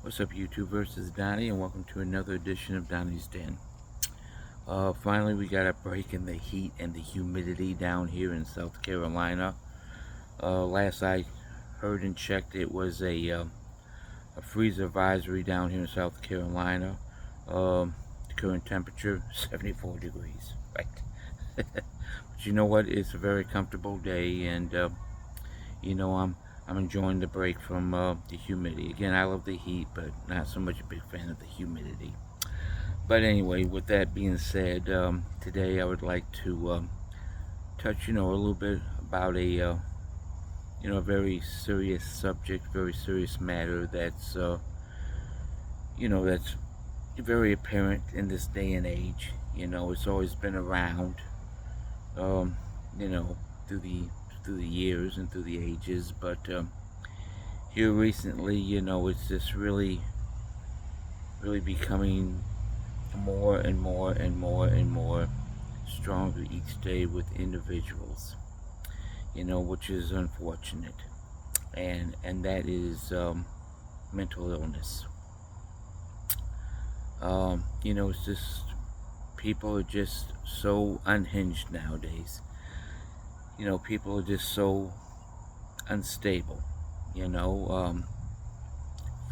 What's up, YouTube versus Donnie, and welcome to another edition of Donnie's Den. Finally, we got a break in the heat and the humidity down here in South Carolina. Last I heard and checked, it was a freeze advisory down here in South Carolina. The current temperature 74 degrees, right? But you know what? It's a very comfortable day, and I'm enjoying the break from the humidity. Again, I love the heat, but not so much a big fan of the humidity. But anyway, with that being said, today I would like to touch, a little bit about a very serious subject, very serious matter that's very apparent in this day and age. It's always been around, um, you know, through the years and through the ages, but here recently, it's just really, really becoming more and more and more and more stronger each day with individuals, which is unfortunate, and that is mental illness. It's just people are just so unhinged nowadays. People are just so unstable. You know,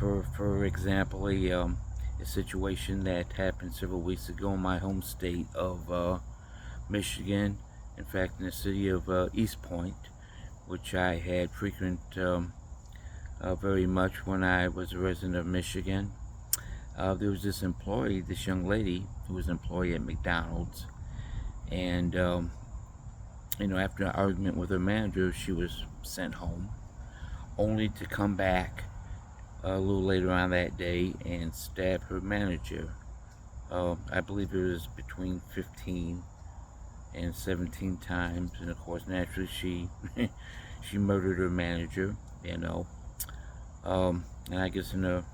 for example, a situation that happened several weeks ago in my home state of Michigan. In fact, in the city of East Point, which I had frequent very much when I was a resident of Michigan. There was this young lady who was an employee at McDonald's, and after an argument with her manager, she was sent home, only to come back a little later on that day and stab her manager. I believe it was between 15 and 17 times, and of course, naturally, she she murdered her manager. And I guess in a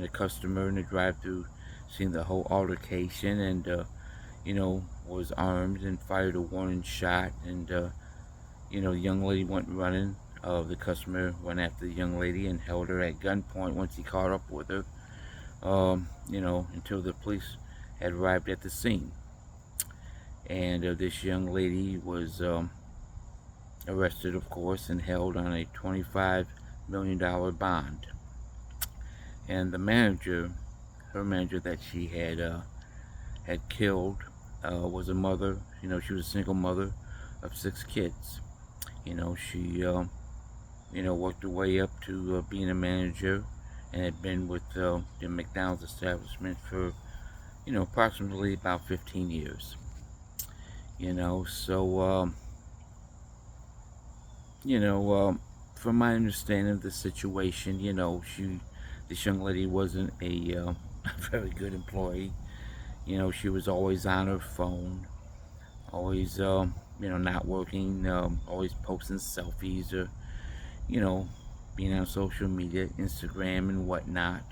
customer in the drive-through seen the whole altercation, and was armed and fired a warning shot, and the young lady went running. The customer went after the young lady and held her at gunpoint once he caught up with her, until the police had arrived at the scene. And this young lady was arrested, of course, and held on a $25 million bond. And the her manager that she had killed, was a mother. She was a single mother of 6 kids. She worked her way up to being a manager, and had been with the McDonald's establishment for approximately about 15 years. So from my understanding of the situation, this young lady wasn't a very good employee. She was always on her phone, always not working, always posting selfies, or being on social media, Instagram and whatnot.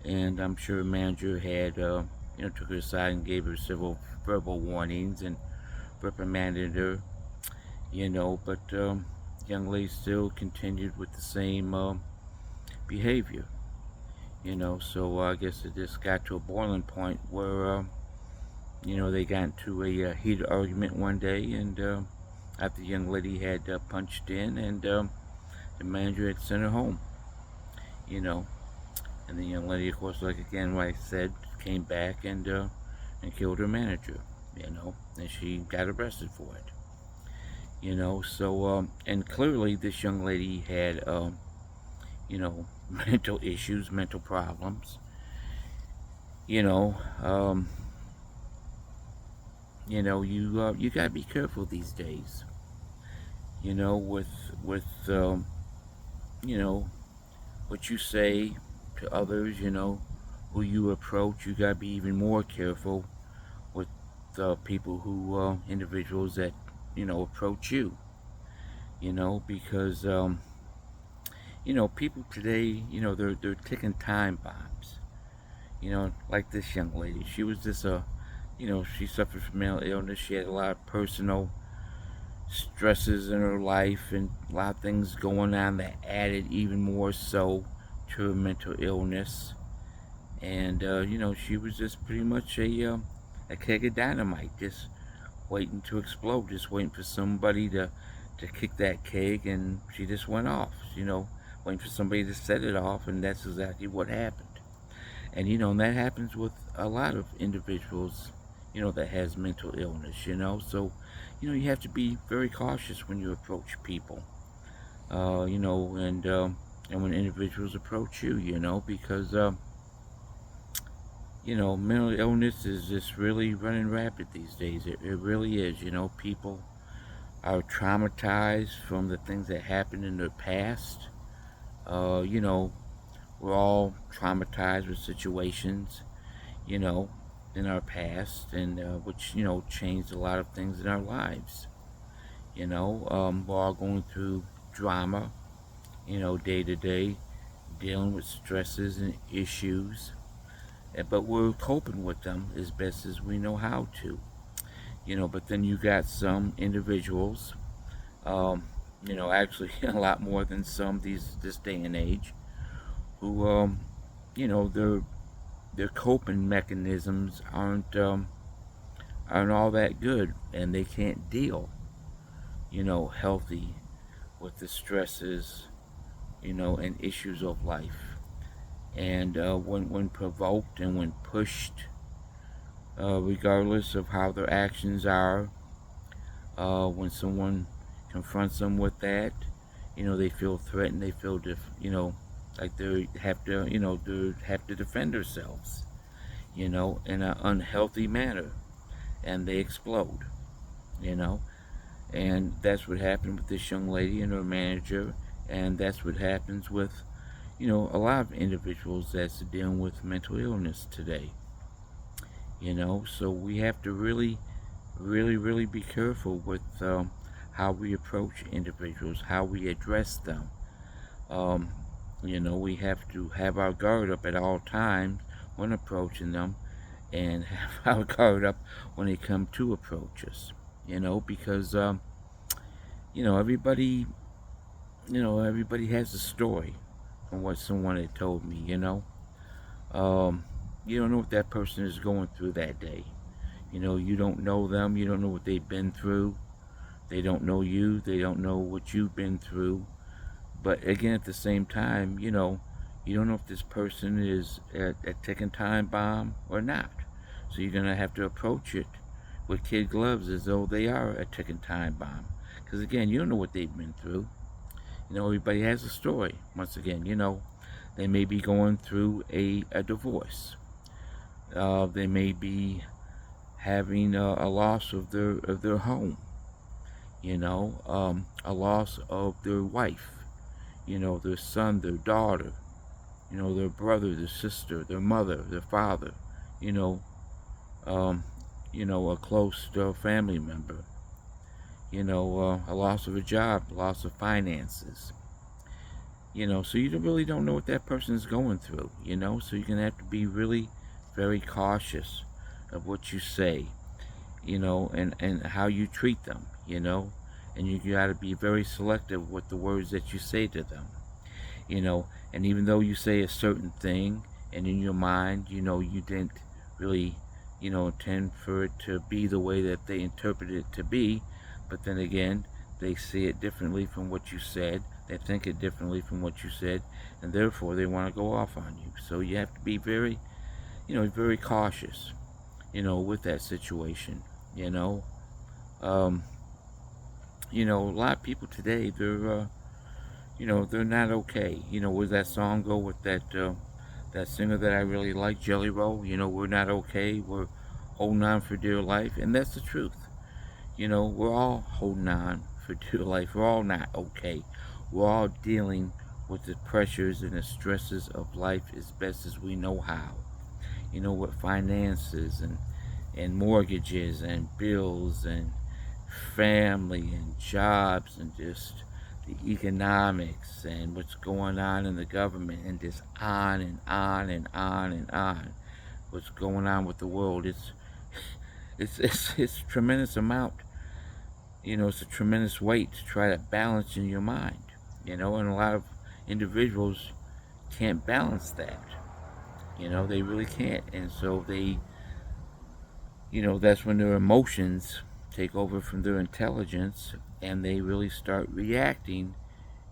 And I'm sure her manager had took her aside and gave her several verbal warnings and reprimanded her. But young lady still continued with the same behavior. So I guess it just got to a boiling point where they got into a heated argument one day, and after the young lady had punched in, and the manager had sent her home. And the young lady, of course, like again, like I said, came back and killed her manager. And she got arrested for it. So and clearly this young lady had mental issues, mental problems. You gotta be careful these days. With what you say to others. Who you approach. You gotta be even more careful with people who individuals that approach you. Because people today, they're ticking time bombs. Like this young lady. She was just she suffered from mental illness. She had a lot of personal stresses in her life, and a lot of things going on that added even more so to her mental illness, and she was just pretty much a keg of dynamite, just waiting to explode, just waiting for somebody to kick that keg, and she just went off. Waiting for somebody to set it off, and that's exactly what happened. And that happens with a lot of individuals, that has mental illness. So you have to be very cautious when you approach people, and when individuals approach you, because mental illness is just really running rapid these days. It really is. People are traumatized from the things that happened in their past. We're all traumatized with situations, you know, in our past, and which changed a lot of things in our lives. We're all going through drama, day to day, dealing with stresses and issues, but we're coping with them as best as we know how to. But then you got some individuals, actually a lot more than some this day and age, who their coping mechanisms aren't all that good, and they can't deal healthy with the stresses and issues of life. And when provoked and when pushed, regardless of how their actions are, when someone confronts them with that, they feel threatened. They feel like they have to defend themselves, in an unhealthy manner, and they explode, you know. And that's what happened with this young lady and her manager, and that's what happens with, a lot of individuals that's dealing with mental illness today. So we have to really, really, really be careful with how we approach individuals, how we address them. Um, we have to have our guard up at all times when approaching them, and have our guard up when they come to approach us. Because everybody, everybody has a story from what someone had told me. Um, you don't know what that person is going through that day. You don't know them. You don't know what they've been through. They don't know you. They don't know what you've been through. But again, at the same time, you don't know if this person is a ticking time bomb or not. So you're going to have to approach it with kid gloves as though they are a ticking time bomb. Because again, you don't know what they've been through. Everybody has a story. Once again, they may be going through a divorce. They may be having a loss of their home. A loss of their wife. Their son, their daughter. Their brother, their sister, their mother, their father. You know, a close family member. A loss of a job, loss of finances. So you really don't know what that person is going through. So you're gonna have to be really very cautious of what you say, and how you treat them, and you got to be very selective with the words that you say to them, and even though you say a certain thing, and in your mind, you didn't really, intend for it to be the way that they interpret it to be, but then again, they see it differently from what you said, they think it differently from what you said, and therefore they want to go off on you. So you have to be very, very cautious, with that situation. Um, a lot of people today, they're not okay. Where that song go with that singer that I really like, Jelly Roll? We're not okay. We're holding on for dear life, and that's the truth. We're all holding on for dear life. We're all not okay. We're all dealing with the pressures and the stresses of life as best as we know how. With finances and mortgages and bills and family and jobs and just the economics and what's going on in the government, and just on and on and on and on. What's going on with the world? It's a tremendous amount. It's a tremendous weight to try to balance in your mind. And a lot of individuals can't balance that. They really can't. And so they, that's when their emotions take over from their intelligence, and they really start reacting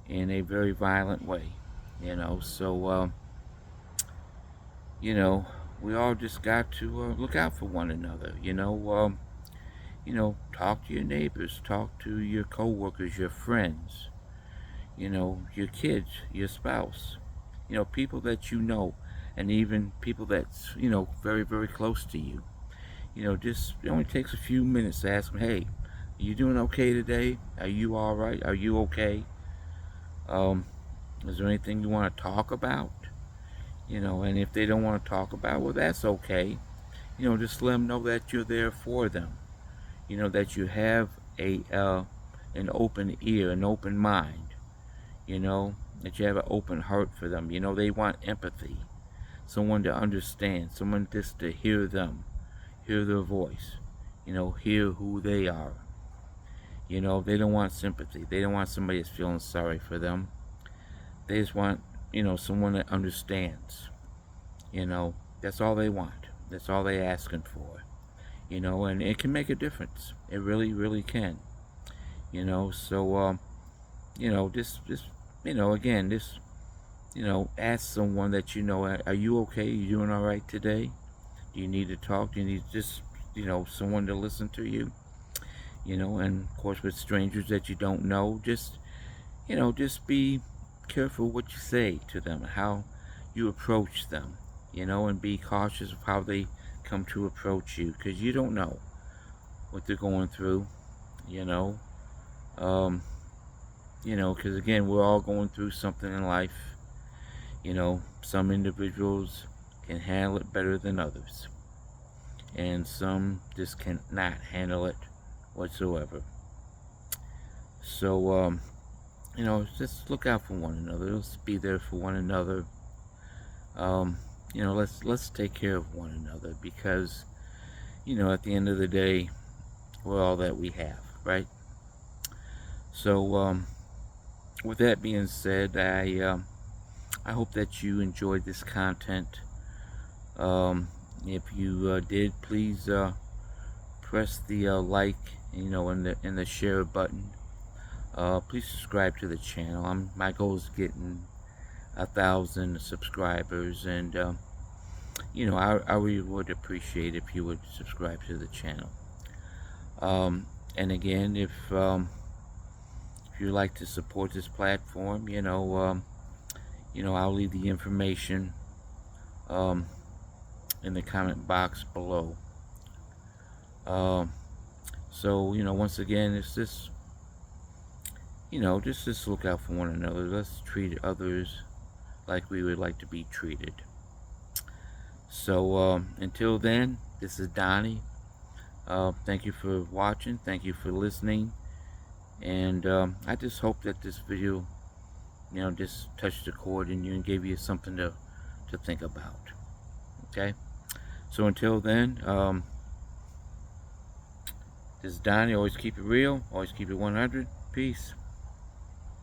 in a very violent way. So you know we all just got to look out for one another. Talk to your neighbors, talk to your coworkers, your friends, your kids, your spouse, people that and even people that's very, very close to you. Just it only takes a few minutes to ask them, hey, are you doing okay today? Are you all right? Are you okay? um is there anything you want to talk about? And if they don't want to talk about, well, that's okay. Just let them know that you're there for them. That you have a an open ear, an open mind. That you have an open heart for them. They want empathy, someone to understand, someone just to hear them, hear their voice, hear who they are. They don't want sympathy. They don't want somebody that's feeling sorry for them. They just want, someone that understands. That's all they want. That's all they're asking for. And it can make a difference. It really, really can. So, just, again, just, ask someone that are you okay? Are you doing all right today? Do you need to talk? Do you need just, someone to listen to you? And of course with strangers that you don't know, just be careful what you say to them, how you approach them, and be cautious of how they come to approach you, because you don't know what they're going through, you know. Um, because again, we're all going through something in life. Some individuals can handle it better than others, and some just cannot handle it whatsoever. So, just look out for one another. Let's be there for one another. Let's take care of one another, because, at the end of the day, we're all that we have, right? So, with that being said, I hope that you enjoyed this content. If you did, please press the like, and the share button. Please subscribe to the channel. My goal is getting 1,000 subscribers, and I really would appreciate if you would subscribe to the channel. And again, if you'd like to support this platform, I'll leave the information in the comment box below. So, once again, it's just, just look out for one another. Let's treat others like we would like to be treated. So, until then, this is Donnie. Thank you for watching. Thank you for listening. And I just hope that this video, just touched a chord in you and gave you something to think about. Okay? So until then, this is Donnie. Always keep it real. Always keep it 100. Peace.